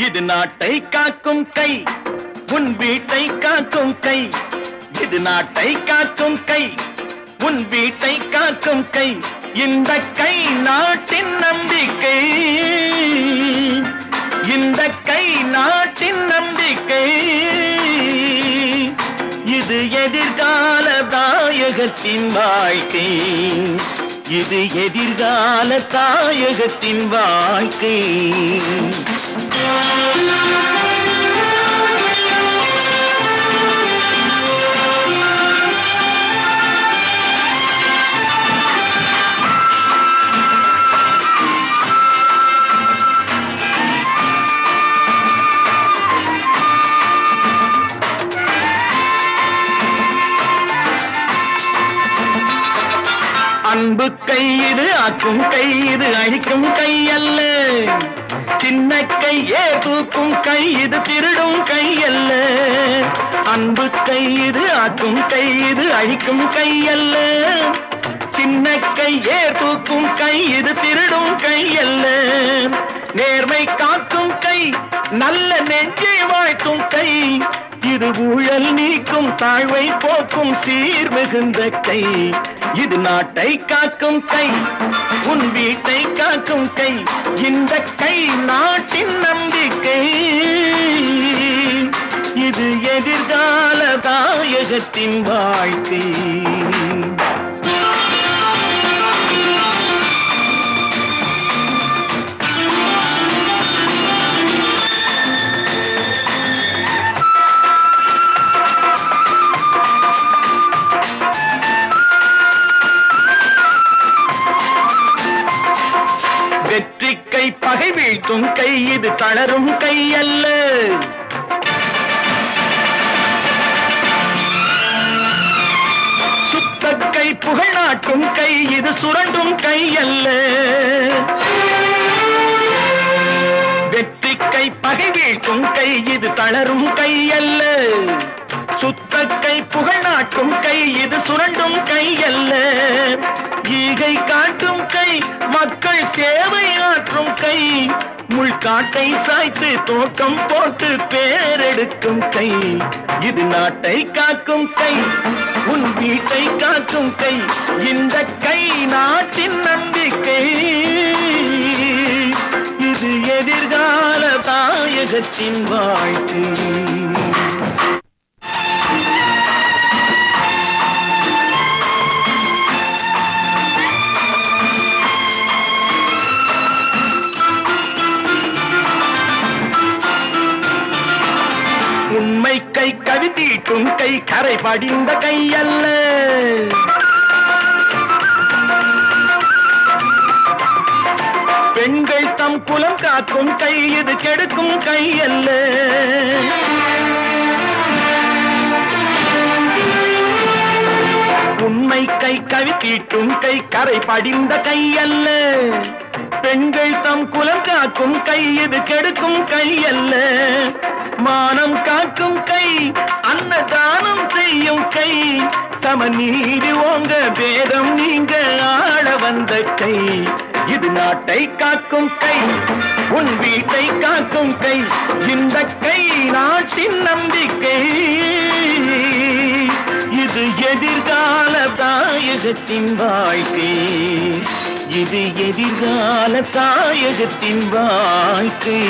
இது நாட்டை காக்கும் கை, உன் வீட்டை காக்கும் கை. இது நாட்டை காக்கும் கை, உன் வீட்டை காக்கும் கை. இந்த கை நாட்டின் நம்பிக்கை, இந்த கை நாட்டின் நம்பிக்கை. இது எதிர்கால தாயகத்தின் வாழ்க்கை, இது எதிர்கால தாயகத்தின் வாழ்க்கை. அன்பு கை இது, ஆக்கும் கை இது, அழிக்கும் கை அல்ல. சின்ன கையே தூக்கும் கை இது, திருடும் கை அல்ல. அன்பு கை இது, ஆக்கும் கை இது, அழிக்கும் கை அல்ல. சின்ன கையே தூக்கும் கை இது, திருடும் கை அல்ல. நேர்மை காக்கும் கை, நல்ல நெஞ்சை வாழ்த்தும் கை. இது ஊழல் நீக்கும், தாழ்வை போக்கும் சீர் மிகுந்த கை. இது நாட்டை காக்கும் கை, உன் வீட்டை காக்கும் கை. இந்த கை நாட்டின் நம்பிக்கை, இது எதிர்கால தாயகத்தின் வாழ்க்கை. வெற்றி கை பகை வீழ்த்தும் கை, இது தளரும் கை அல்ல. சுத்த கை புகழ் நாட்டும் கை, இது சுரண்டும் கை அல்ல. வெற்றி கை பகை வீழ்த்தும் கை, இது தளரும் கை அல்ல. சுத்த கை புகழ் நாட்டும் கை, இது சுரண்டும் கை அல்ல. ஈகை காட்டும் கை, மக்கள் சேவை ஆற்றும் கை. முள்காட்டை சாய்த்து தோட்டம் போட்டு பேரெடுக்கும் கை. இது நாட்டை காக்கும் கை, உன் வீட்டை காக்கும் கை. இந்த கை நாட்டின் நம்பிக்கை, இது எதிர்கால தாயகத்தின் வாழ்க்கை. உண்மை கை கவி தீட்டும் கை, கரை படிந்த கை அல்ல. பெண்கள் தம் குலம் காக்கும் கை, இது கெடுக்கும் கை அல்ல. உண்மை கை கவி தீட்டும் கை, கரை படிந்த கை அல்ல. பெண்கள் தம் குலம் காக்கும் கை, இது கெடுக்கும் கை அல்ல. மானம் காக்கும் கை, அன்னதானம் செய்யும் கை. சமநீதி ஓங்க, பேதம் நீங்க ஆள வந்த கை. இது நாட்டை காக்கும் கை, உன் வீட்டை காக்கும் கை. இந்த கை நாட்டின் நம்பிக்கை, இது எதிர்கால தாயகத்தின் வாழ்க்கை. இது எதிர்கால தாயகத்தின் வாழ்க்கை.